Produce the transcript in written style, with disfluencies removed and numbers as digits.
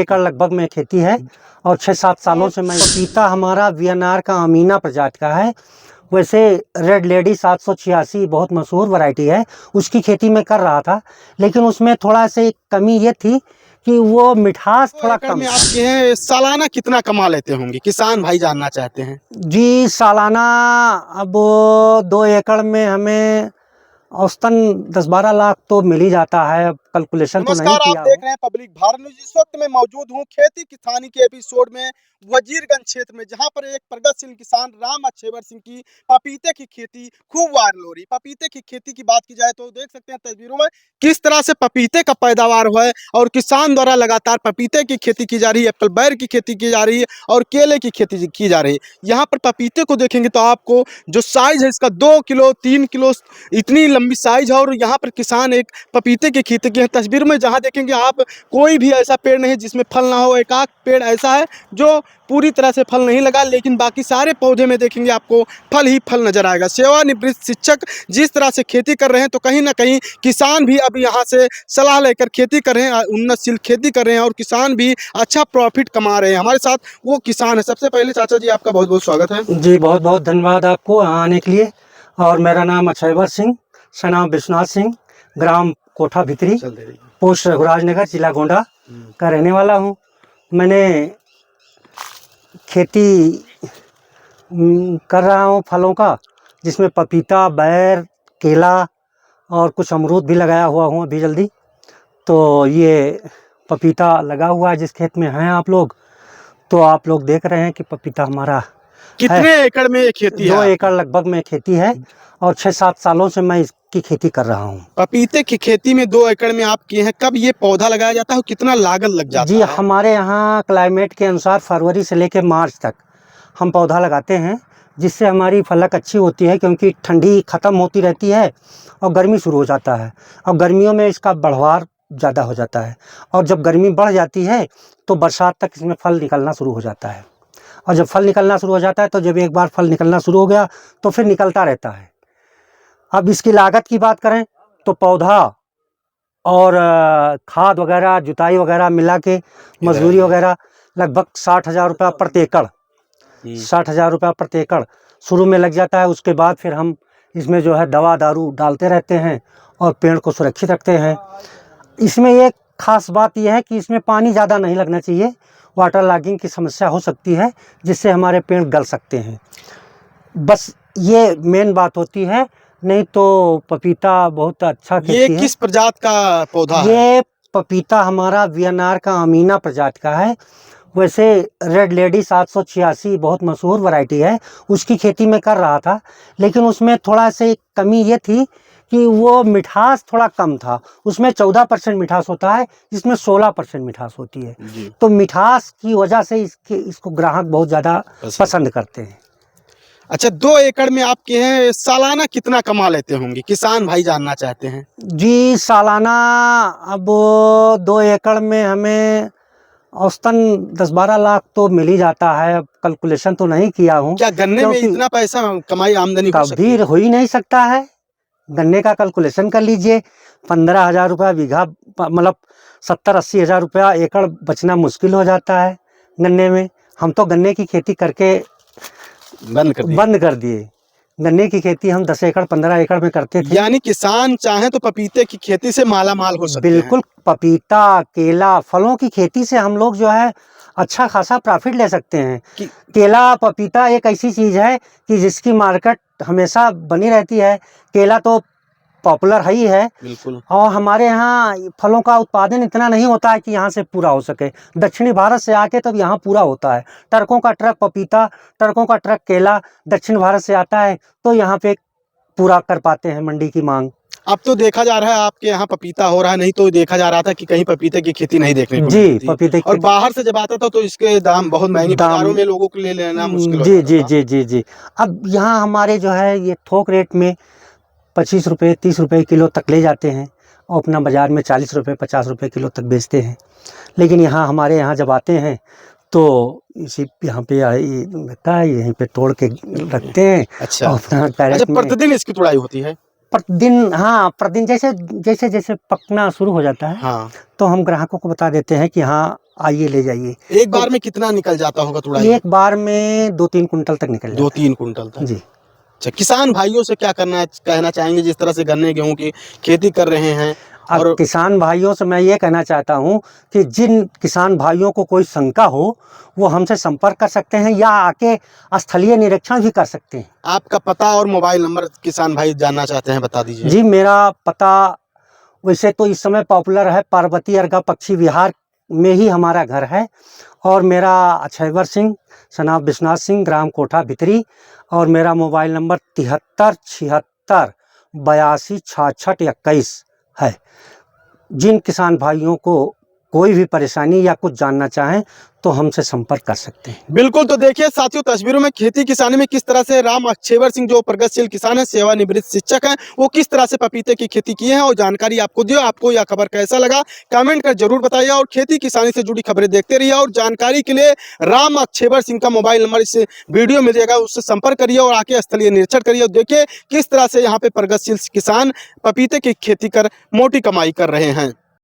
एकड़ लगभग में खेती है और 6-7 सालों से मैं पपीता हमारा वीएनआर का अमीना प्रजाति का है। वैसे रेड लेडी 786 बहुत मशहूर वैरायटी है, उसकी खेती मैं कर रहा था, लेकिन उसमें थोड़ा सा कमी ये थी कि वो मिठास थोड़ा कम में आपके हैं। सालाना कितना कमा लेते होंगे, किसान भाई जानना चाहते हैं जी। सालाना अब 2 एकड़ में हमें औसतन 10-12 लाख तो मिल ही जाता है, अब कैलकुलेशन तो नहीं नमस्कार, किया आप देख रहे हैं पब्लिक भारत न्यूज। इस वक्त मैं मौजूद हूं खेती किसानी के एपिसोड में वजीरगंज क्षेत्र में, जहां पर एक प्रगतिशील किसान राम अछेवर सिंह की पपीते की खेती खूब वायरल हो रही। पपीते की खेती की बात की जाए तो देख सकते हैं तस्वीरों में किस तरह से पपीते का पैदावार हुआ है और किसान द्वारा लगातार पपीते की खेती की जा रही है, एप्पल बैर की खेती की जा रही है और केले की खेती की जा रही है। यहाँ पर पपीते को देखेंगे तो आपको जो साइज है इसका 2 किलो 3 किलो इतनी लंबी साइज है और यहाँ पर किसान एक पपीते की खेती की है। तस्वीर में जहाँ देखेंगे आप, कोई भी ऐसा पेड़ नहीं है जिसमें फल ना हो। एक आध पेड़ ऐसा है जो पूरी तरह से फल नहीं लगा, लेकिन बाकी सारे पौधे में देखेंगे आपको फल ही फल नजर आएगा। सेवानिवृत्त शिक्षक जिस तरह से खेती कर रहे हैं, तो कहीं ना कहीं किसान भी अब यहाँ से सलाह लेकर खेती कर रहे हैं, उन्नतशील खेती कर रहे हैं और किसान भी अच्छा प्रॉफिट कमा रहे हैं। हमारे साथ वो किसान है। सबसे पहले चाचा जी आपका बहुत बहुत स्वागत है जी। बहुत बहुत धन्यवाद आपको आने के लिए। और मेरा नाम अछेवर सिंह, सनाम विश्वनाथ सिंह, ग्राम कोठा भितरी, पोस्ट रघुराजनगर, जिला गोंडा का रहने वाला हूँ। मैंने खेती कर रहा हूँ फलों का, जिसमें पपीता, बैर, केला और कुछ अमरूद भी लगाया हुआ हूँ अभी जल्दी। तो ये पपीता लगा हुआ है जिस खेत में हैं आप लोग, तो आप लोग देख रहे हैं कि पपीता हमारा कितने एकड़ में ये खेती है? 2 एकड़ लगभग में खेती है और 6-7 सालों से मैं इसकी खेती कर रहा हूँ। पपीते की खेती में 2 एकड़ में आप किए हैं। कब ये पौधा लगाया जाता है और कितना लागत लग जाता जी, है? हमारे यहाँ क्लाइमेट के अनुसार फरवरी से लेकर मार्च तक हम पौधा लगाते हैं, जिससे हमारी फलक अच्छी होती है, क्योंकि ठंडी ख़त्म होती रहती है और गर्मी शुरू हो जाता है। और गर्मियों में इसका बढ़वार ज़्यादा हो जाता है, और जब गर्मी बढ़ जाती है तो बरसात तक इसमें फल निकलना शुरू हो जाता है। और जब फल निकलना शुरू हो जाता है तो जब एक बार फल निकलना शुरू हो गया तो फिर निकलता रहता है। अब इसकी लागत की बात करें तो पौधा और खाद वगैरह, जुताई वगैरह मिला के, मजदूरी वगैरह लगभग 60,000 रुपया प्रति एकड़, 60,000 रुपया प्रति एकड़ शुरू में लग जाता है। उसके बाद फिर हम इसमें जो है दवा दारू डालते रहते हैं और पेड़ को सुरक्षित रखते हैं। इसमें एक ख़ास बात यह है कि इसमें पानी ज़्यादा नहीं लगना चाहिए, वाटर लॉगिंग की समस्या हो सकती है जिससे हमारे पेड़ गल सकते हैं। बस ये मेन बात होती है, नहीं तो पपीता बहुत अच्छा खेती है। ये किस प्रजाति का पौधा है? ये पपीता हमारा वीएनआर का अमीना प्रजाति का है। वैसे रेड लेडी 786 बहुत मशहूर वैरायटी है, उसकी खेती मैं कर रहा था, लेकिन उसमें थोड़ा सा कमी ये थी कि वो मिठास थोड़ा कम था। उसमें 14% मिठास होता है, जिसमें 16% मिठास होती है। तो मिठास की वजह से इसको ग्राहक बहुत ज़्यादा पसंद करते हैं। अच्छा, 2 एकड़ में आपके हैं। सालाना कितना कमा लेते होंगे, किसान भाई जानना चाहते हैं जी। सालाना अब 2 एकड़ में हमें औसतन 10-12 लाख तो मिल ही जाता है, अब कैलकुलेशन तो नहीं किया हूँ। क्या गन्ने में इतना पैसा कमाई आमदनी कभी हो ही नहीं सकता है। गन्ने का कैलकुलेशन कर लीजिए, 15,000 रुपया बीघा, मतलब 70-80 हज़ार रुपया एकड़ बचना मुश्किल हो जाता है गन्ने में। हम तो गन्ने की खेती करके बंद कर दिए। गन्ने की खेती हम 10 एकड़ 15 एकड़ में करते थे। यानी किसान चाहे तो पपीते की खेती से माला माल हो सकते हैं। बिल्कुल, पपीता, केला, फलों की खेती से हम लोग जो है अच्छा खासा प्रॉफिट ले सकते हैं। केला, पपीता एक ऐसी चीज़ है कि जिसकी मार्केट हमेशा बनी रहती है। केला तो पॉपुलर है ही है, बिल्कुल। और हमारे यहाँ फलों का उत्पादन इतना नहीं होता है कि यहाँ से पूरा हो सके। दक्षिणी भारत से आके तब यहाँ पूरा होता है। ट्रकों का ट्रक पपीता, ट्रकों का ट्रक केला दक्षिण भारत से आता है, तो यहाँ पे पूरा कर पाते हैं मंडी की मांग। अब तो देखा जा रहा है आपके यहाँ पपीता हो रहा है, नहीं तो देखा जा रहा था कि कहीं पपीते की खेती नहीं देखने को मिलती। पपीते और बाहर से जब आता था तो इसके दाम बहुत महंगे, बाजारों में लोगों के लिए लेना मुश्किल हो जाता था। जी। अब यहाँ हमारे जो है ये थोक रेट में 25 रुपये 30 रुपये किलो तक ले जाते हैं, और अपना बाज़ार में 40 रुपये 50 रुपये किलो तक बेचते हैं। लेकिन यहाँ हमारे यहाँ जब आते हैं तो इसी यहाँ पे लगता है, यहीं पे तोड़ के रखते हैं। अच्छा, अपना प्रतिदिन इसकी तुड़ाई होती है? प्रतिदिन, हाँ प्रतिदिन जैसे जैसे जैसे पकना शुरू हो जाता है हाँ, तो हम ग्राहकों को बता देते हैं कि हाँ आइए ले जाइए। एक बार में कितना निकल जाता होगा तुड़ाई? एक बार में 2-3 कुंटल तक निकल जाता 2-3 कुंटल है तक। जी। अच्छा, किसान भाइयों से क्या कहना चाहेंगे जिस तरह से गन्ने गेहूं की खेती कर रहे हैं? अब और किसान भाइयों से मैं ये कहना चाहता हूँ कि जिन किसान भाइयों को कोई शंका हो वो हमसे संपर्क कर सकते हैं या आके स्थलीय निरीक्षण भी कर सकते हैं। आपका पता और मोबाइल नंबर किसान भाई जानना चाहते हैं, बता दीजिए। जी, मेरा पता वैसे तो इस समय पॉपुलर है, पार्वती अर्गा पक्षी विहार में ही हमारा घर है और मेरा अक्षयवर सिंह सनाब विश्वनाथ सिंह, ग्राम कोठा भितरी, और मेरा मोबाइल नंबर 73 76 82 66 21 है। जिन किसान भाइयों को कोई भी परेशानी या कुछ जानना चाहें तो हमसे संपर्क कर सकते हैं। बिल्कुल, तो देखिए साथियों, तस्वीरों में खेती किसानी में किस तरह से राम अक्षयवर सिंह जो प्रगतिशील किसान है, सेवानिवृत्त शिक्षक हैं, वो किस तरह से पपीते की खेती की है और जानकारी आपको दी। आपको यह खबर कैसा लगा कमेंट कर जरूर बताइए और खेती किसानी से जुड़ी खबरें देखते रहिए। और जानकारी के लिए राम अक्षयवर सिंह का मोबाइल नंबर इस वीडियो में दिएगा, उससे संपर्क करिए और आके स्थलीय निरीक्षण करिए और देखिए किस तरह से यहाँ पे प्रगतिशील किसान पपीते की खेती कर मोटी कमाई कर रहे हैं।